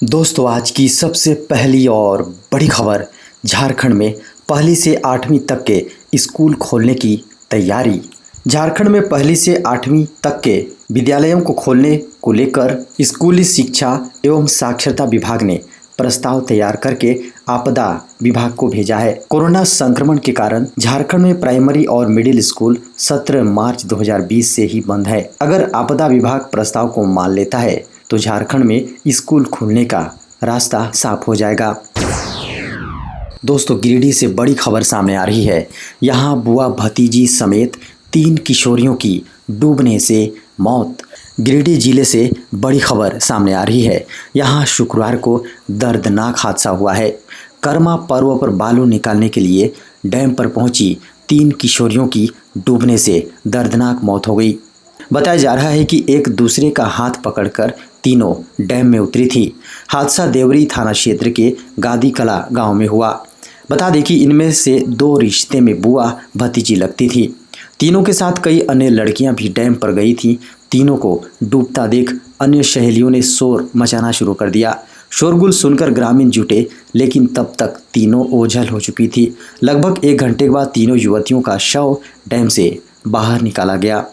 दोस्तों, आज की सबसे पहली और बड़ी खबर। झारखंड में पहली से 8वीं तक के स्कूल खोलने की तैयारी। झारखंड में पहली से 8वीं तक के विद्यालयों को खोलने को लेकर स्कूली शिक्षा एवं साक्षरता विभाग ने प्रस्ताव तैयार करके आपदा विभाग को भेजा है। कोरोना संक्रमण के कारण झारखंड में प्राइमरी और मिडिल स्कूल 17 मार्च 2020 से ही बंद है। अगर आपदा विभाग प्रस्ताव को मान लेता है तो झारखंड में स्कूल खुलने का रास्ता साफ हो जाएगा। दोस्तों, गिरिडीह से बड़ी खबर सामने आ रही है। यहाँ बुआ भतीजी समेत 3 किशोरियों की डूबने से मौत। गिरिडीह जिले से बड़ी खबर सामने आ रही है। यहाँ शुक्रवार को दर्दनाक हादसा हुआ है। कर्मा पर्व पर बालू निकालने के लिए डैम पर पहुंची 3 किशोरियों की डूबने से दर्दनाक मौत हो गई। बताया जा रहा है कि एक दूसरे का हाथ पकड़कर तीनों डैम में उतरी थी। हादसा देवरी थाना क्षेत्र के गादी कला गांव में हुआ। बता दें कि इनमें से 2 रिश्ते में बुआ भतीजी लगती थी। तीनों के साथ कई अन्य लड़कियां भी डैम पर गई थी। तीनों को डूबता देख अन्य सहेलियों ने शोर मचाना शुरू कर दिया। शोरगुल सुनकर ग्रामीण जुटे, लेकिन तब तक तीनों ओझल हो चुकी थी। लगभग 1 घंटे के बाद तीनों युवतियों का शव डैम से बाहर निकाला गया।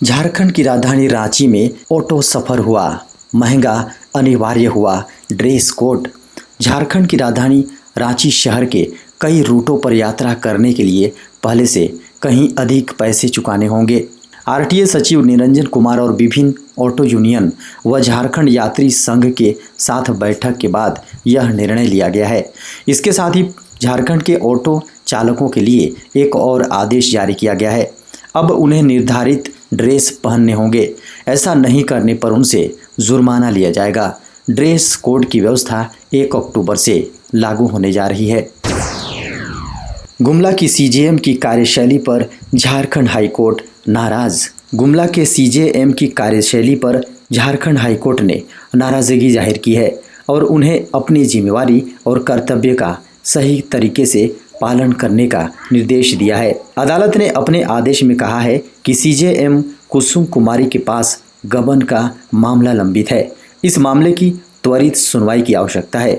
झारखंड की राजधानी रांची में ऑटो सफर हुआ महंगा, अनिवार्य हुआ ड्रेस कोड। झारखंड की राजधानी रांची शहर के कई रूटों पर यात्रा करने के लिए पहले से कहीं अधिक पैसे चुकाने होंगे। आरटीए सचिव निरंजन कुमार और विभिन्न ऑटो यूनियन व झारखंड यात्री संघ के साथ बैठक के बाद यह निर्णय लिया गया है। इसके साथ ही झारखंड के ऑटो चालकों के लिए एक और आदेश जारी किया गया है। अब उन्हें निर्धारित ड्रेस पहनने होंगे। ऐसा नहीं करने पर उनसे जुर्माना लिया जाएगा। ड्रेस कोड की व्यवस्था 1 अक्टूबर से लागू होने जा रही है। गुमला की सीजेएम की कार्यशैली पर झारखंड हाईकोर्ट नाराज। गुमला के सीजेएम की कार्यशैली पर झारखंड हाईकोर्ट ने नाराजगी जाहिर की है और उन्हें अपनी जिम्मेवारी और कर्तव्य का सही तरीके से पालन करने का निर्देश दिया है। अदालत ने अपने आदेश में कहा है कि सीजेएम कुसुम कुमारी के पास गबन का मामला लंबित है। इस मामले की त्वरित सुनवाई की आवश्यकता है।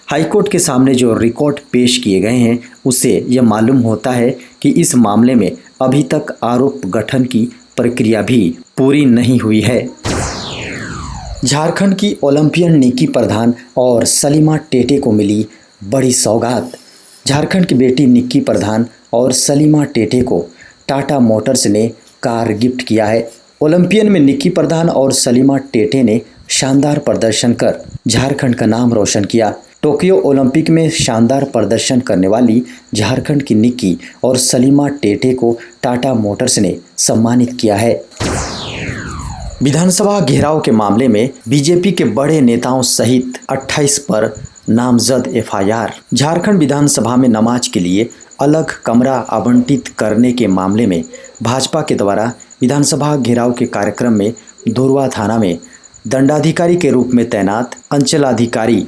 हाईकोर्ट के सामने जो रिकॉर्ड पेश किए गए हैं उससे यह मालूम होता है कि इस मामले में अभी तक आरोप गठन की प्रक्रिया भी पूरी नहीं हुई है। झारखंड की ओलंपियन निक्की प्रधान और सलीमा टेटे को मिली बड़ी सौगात। झारखंड की बेटी निक्की प्रधान और सलीमा टेटे को टाटा मोटर्स ने कार गिफ्ट किया है। ओलंपियन में निक्की प्रधान और सलीमा टेटे ने शानदार प्रदर्शन कर झारखंड का नाम रोशन किया। टोक्यो ओलंपिक में शानदार प्रदर्शन करने वाली झारखंड की निक्की और सलीमा टेटे को टाटा मोटर्स ने सम्मानित किया है। विधानसभा घेराव के मामले में बीजेपी के बड़े नेताओं सहित 28 पर नामजद एफआईआर। झारखंड विधानसभा में नमाज के लिए अलग कमरा आवंटित करने के मामले में भाजपा के द्वारा विधानसभा घेराव के कार्यक्रम में धुरवा थाना में दंडाधिकारी के रूप में तैनात अंचलाधिकारी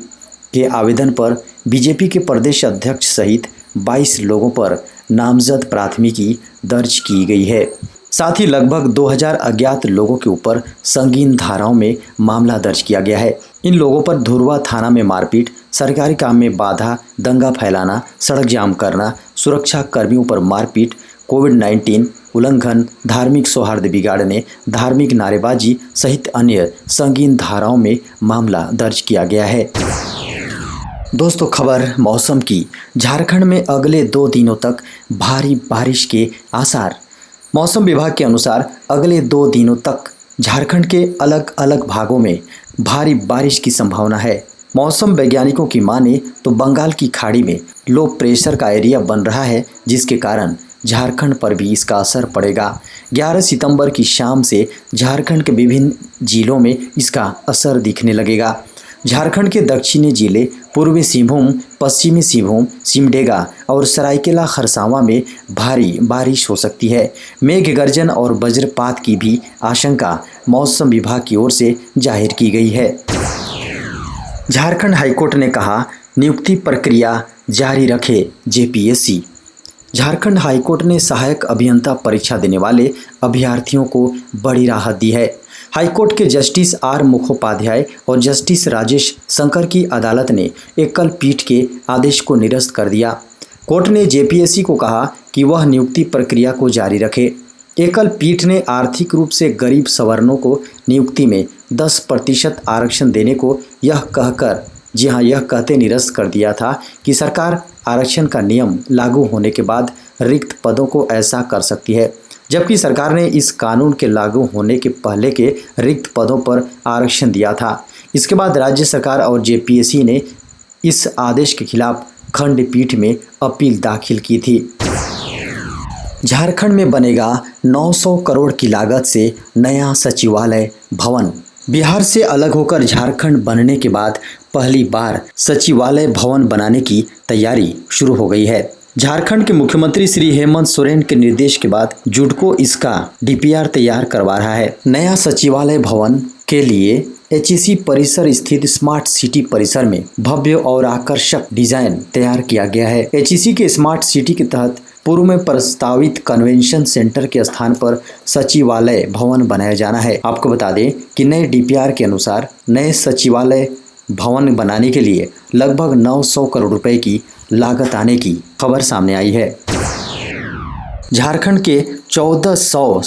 के आवेदन पर बीजेपी के प्रदेश अध्यक्ष सहित 22 लोगों पर नामजद प्राथमिकी दर्ज की गई है। साथ ही लगभग 2000 अज्ञात लोगों के ऊपर संगीन धाराओं में मामला दर्ज किया गया है। इन लोगों पर धुरवा थाना में मारपीट, सरकारी काम में बाधा, दंगा फैलाना, सड़क जाम करना, सुरक्षा कर्मियों पर मारपीट, कोविड-19 उल्लंघन, धार्मिक सौहार्द बिगाड़ने, धार्मिक नारेबाजी सहित अन्य संगीन धाराओं में मामला दर्ज किया गया है। दोस्तों, खबर मौसम की। झारखंड में अगले 2 दिनों तक भारी बारिश के आसार। मौसम विभाग के अनुसार अगले 2 दिनों तक झारखंड के अलग अलग भागों में भारी बारिश की संभावना है। मौसम वैज्ञानिकों की माने तो बंगाल की खाड़ी में लो प्रेशर का एरिया बन रहा है, जिसके कारण झारखंड पर भी इसका असर पड़ेगा। 11 सितंबर की शाम से झारखंड के विभिन्न जिलों में इसका असर दिखने लगेगा। झारखंड के दक्षिणी जिले पूर्वी सिंहभूम, पश्चिमी सिंहभूम, सिमडेगा और सरायकेला खरसावां में भारी बारिश हो सकती है। मेघ गर्जन और वज्रपात की भी आशंका मौसम विभाग की ओर से जाहिर की गई है। झारखंड हाईकोर्ट ने कहा, नियुक्ति प्रक्रिया जारी रखे जेपीएससी। झारखंड हाईकोर्ट ने सहायक अभियंता परीक्षा देने वाले अभ्यर्थियों को बड़ी राहत दी है। हाईकोर्ट के जस्टिस आर मुखोपाध्याय और जस्टिस राजेश शंकर की अदालत ने एकल पीठ के आदेश को निरस्त कर दिया। कोर्ट ने जेपीएससी को कहा कि वह नियुक्ति प्रक्रिया को जारी रखे। एकल पीठ ने आर्थिक रूप से गरीब सवर्णों को नियुक्ति में 10% आरक्षण देने को यह कहते निरस्त कर दिया था कि सरकार आरक्षण का नियम लागू होने के बाद रिक्त पदों को ऐसा कर सकती है, जबकि सरकार ने इस कानून के लागू होने के पहले के रिक्त पदों पर आरक्षण दिया था। इसके बाद राज्य सरकार और जेपीएससी ने इस आदेश के खिलाफ खंडपीठ में अपील दाखिल की थी। झारखंड में बनेगा 900 करोड़ की लागत से नया सचिवालय भवन। बिहार से अलग होकर झारखंड बनने के बाद पहली बार सचिवालय भवन बनाने की तैयारी शुरू हो गई है। झारखंड के मुख्यमंत्री श्री हेमंत सोरेन के निर्देश के बाद जुडको इसका डीपीआर तैयार करवा रहा है। नया सचिवालय भवन के लिए एचईसी परिसर स्थित स्मार्ट सिटी परिसर में भव्य और आकर्षक डिजाइन तैयार किया गया है। एचईसी के स्मार्ट सिटी के तहत पूर्व में प्रस्तावित कन्वेंशन सेंटर के स्थान पर सचिवालय भवन बनाया जाना है। आपको बता दें कि नए डीपीआर के अनुसार नए सचिवालय भवन बनाने के लिए लगभग 900 करोड़ रुपए की लागत आने की खबर सामने आई है। झारखंड के 1400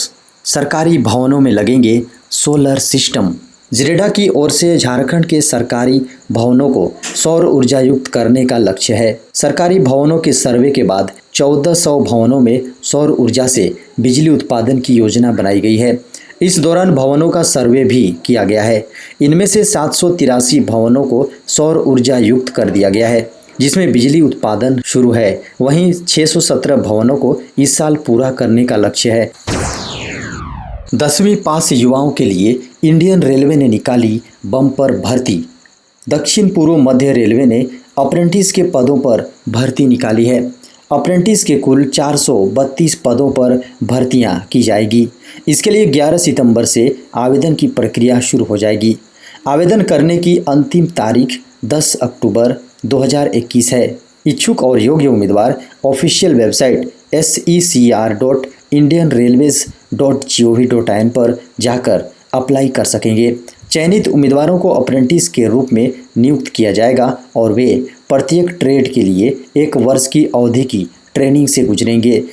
सरकारी भवनों में लगेंगे सोलर सिस्टम। जिरेडा की ओर से झारखंड के सरकारी भवनों को सौर ऊर्जा युक्त करने का लक्ष्य है। सरकारी भवनों के सर्वे के बाद 1400 भवनों में सौर ऊर्जा से बिजली उत्पादन की योजना बनाई गई है। इस दौरान भवनों का सर्वे भी किया गया है। इनमें से 783 भवनों को सौर ऊर्जा युक्त कर दिया गया है, जिसमें बिजली उत्पादन शुरू है। वहीं 617 भवनों को इस साल पूरा करने का लक्ष्य है। 10वीं पास युवाओं के लिए इंडियन रेलवे ने निकाली बम्पर भर्ती। दक्षिण पूर्व मध्य रेलवे ने अप्रेंटिस के पदों पर भर्ती निकाली है। अप्रेंटिस के कुल 432 पदों पर भर्तियां की जाएगी। इसके लिए 11 सितंबर से आवेदन की प्रक्रिया शुरू हो जाएगी। आवेदन करने की अंतिम तारीख 10 अक्टूबर 2021 है। इच्छुक और योग्य उम्मीदवार ऑफिशियल वेबसाइट secr.indianrailways.gov.in पर जाकर अप्लाई कर सकेंगे। चयनित उम्मीदवारों को अप्रेंटिस के रूप में नियुक्त किया जाएगा और वे प्रत्येक ट्रेड के लिए 1 वर्ष की अवधि की ट्रेनिंग से गुजरेंगे।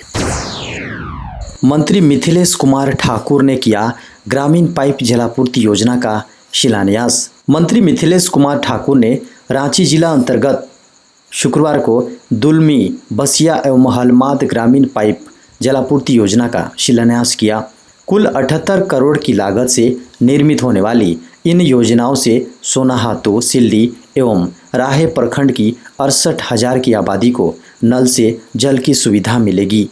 मंत्री मिथिलेश कुमार ठाकुर ने किया ग्रामीण पाइप जलापूर्ति योजना का शिलान्यास। मंत्री मिथिलेश कुमार ठाकुर ने रांची जिला अंतर्गत शुक्रवार को दुलमी, बसिया एवं हलमाद ग्रामीण पाइप जलापूर्ति योजना का शिलान्यास किया। कुल 78 करोड़ की लागत से निर्मित होने वाली इन योजनाओं से सोनाहातू, सिल्ली एवं राहे प्रखंड की 68,000 की आबादी को नल से जल की सुविधा मिलेगी।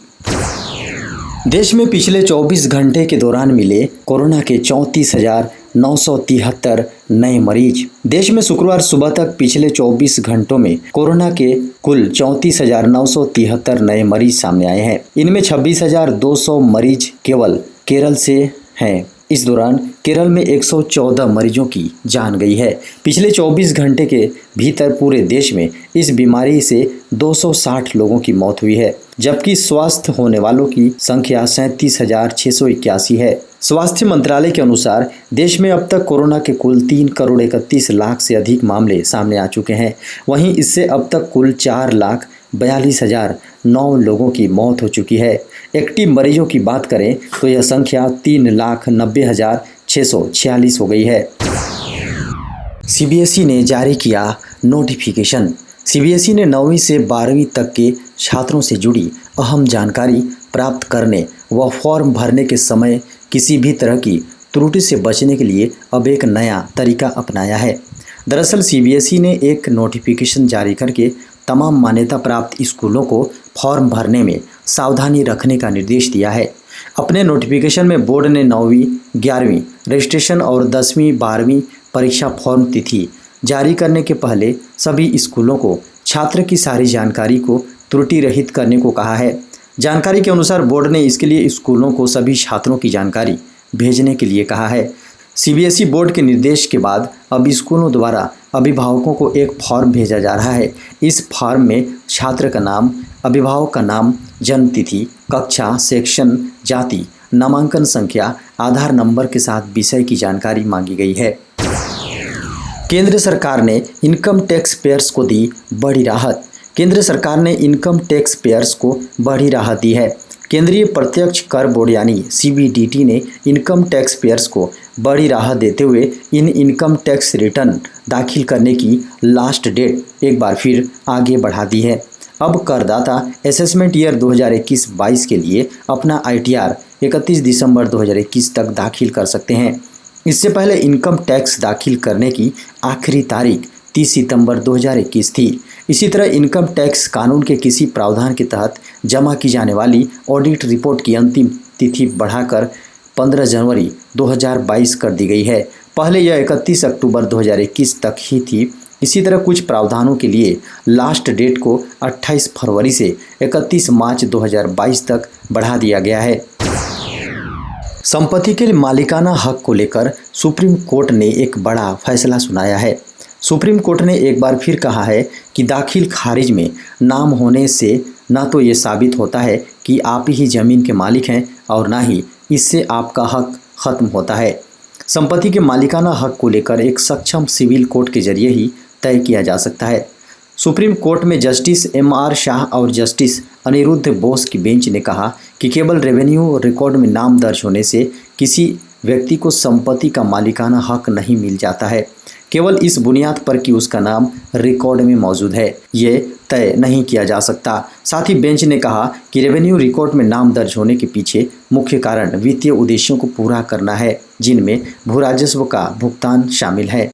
देश में पिछले 24 घंटे के दौरान मिले कोरोना के 34,973 नए मरीज। देश में शुक्रवार सुबह तक पिछले 24 घंटों में कोरोना के कुल 34,973 नए मरीज सामने आए हैं। इनमें 26,200 मरीज केवल केरल से हैं। इस दौरान केरल में 114 मरीजों की जान गई है। पिछले 24 घंटे के भीतर पूरे देश में इस बीमारी से 260 लोगों की मौत हुई है, जबकि स्वस्थ होने वालों की संख्या 37,681 है। स्वास्थ्य मंत्रालय के अनुसार देश में अब तक कोरोना के कुल 3 करोड़ 31 लाख से अधिक मामले सामने आ चुके हैं। वहीं इससे अब तक कुल 4,42,009 लोगों की मौत हो चुकी है। एक्टिव मरीजों की बात करें तो यह संख्या 3,90,646 हो गई है। सीबीएसई ने जारी किया नोटिफिकेशन। सीबीएसई ने 9वीं से 12वीं तक के छात्रों से जुड़ी अहम जानकारी प्राप्त करने व फॉर्म भरने के समय किसी भी तरह की त्रुटि से बचने के लिए अब एक नया तरीका अपनाया है। दरअसल सीबीएसई ने एक नोटिफिकेशन जारी करके तमाम मान्यता प्राप्त स्कूलों को फॉर्म भरने में सावधानी रखने का निर्देश दिया है। अपने नोटिफिकेशन में बोर्ड ने 9वीं, 11वीं रजिस्ट्रेशन और 10वीं, 12वीं परीक्षा फॉर्म तिथि जारी करने के पहले सभी स्कूलों को छात्र की सारी जानकारी को त्रुटि रहित करने को कहा है। जानकारी के अनुसार बोर्ड ने इसके लिए स्कूलों को सभी छात्रों की जानकारी भेजने के लिए कहा है। सीबीएसई बोर्ड के निर्देश के बाद अब स्कूलों द्वारा अभिभावकों को एक फॉर्म भेजा जा रहा है। इस फॉर्म में छात्र का नाम, अभिभावक का नाम, जन्म तिथि, कक्षा, सेक्शन, जाति, नामांकन संख्या आधार नंबर के साथ विषय की जानकारी मांगी गई है। केंद्र सरकार ने इनकम टैक्स पेयर्स को दी बड़ी राहत। केंद्र सरकार ने इनकम टैक्स पेयर्स को बड़ी राहत दी है। केंद्रीय प्रत्यक्ष कर बोर्ड यानी CBDT ने इनकम टैक्स पेयर्स को बड़ी राहत देते हुए इन इनकम टैक्स रिटर्न दाखिल करने की लास्ट डेट एक बार फिर आगे बढ़ा दी है। अब करदाता असेसमेंट ईयर 2021-22 के लिए अपना ITR 31 दिसंबर 2021 तक दाखिल कर सकते हैं। इससे पहले इनकम टैक्स दाखिल करने की आखिरी तारीख 30 सितंबर 2021 थी। इसी तरह इनकम टैक्स कानून के किसी प्रावधान के तहत जमा की जाने वाली ऑडिट रिपोर्ट की अंतिम तिथि बढ़ाकर 15 जनवरी 2022 कर दी गई है। पहले यह 31 अक्टूबर 2021 तक ही थी। इसी तरह कुछ प्रावधानों के लिए लास्ट डेट को 28 फरवरी से 31 मार्च 2022 तक बढ़ा दिया गया है। संपत्ति के मालिकाना हक को लेकर सुप्रीम कोर्ट ने एक बड़ा फैसला सुनाया है। सुप्रीम कोर्ट ने एक बार फिर कहा है कि दाखिल खारिज में नाम होने से न तो ये साबित होता है कि आप ही ज़मीन के मालिक हैं और ना ही इससे आपका हक ख़त्म होता है। संपत्ति के मालिकाना हक को लेकर एक सक्षम सिविल कोर्ट के जरिए ही तय किया जा सकता है। सुप्रीम कोर्ट में जस्टिस MR शाह और जस्टिस अनिरुद्ध बोस की बेंच ने कहा कि केवल रेवेन्यू रिकॉर्ड में नाम दर्ज होने से किसी व्यक्ति को संपत्ति का मालिकाना हक नहीं मिल जाता है, केवल इस बुनियाद पर कि उसका नाम रिकॉर्ड में मौजूद है, ये तय नहीं किया जा सकता। साथ ही बेंच ने कहा कि रेवेन्यू रिकॉर्ड में नाम दर्ज होने के पीछे मुख्य कारण वित्तीय उद्देश्यों को पूरा करना है, जिनमें भू राजस्व का भुगतान शामिल है।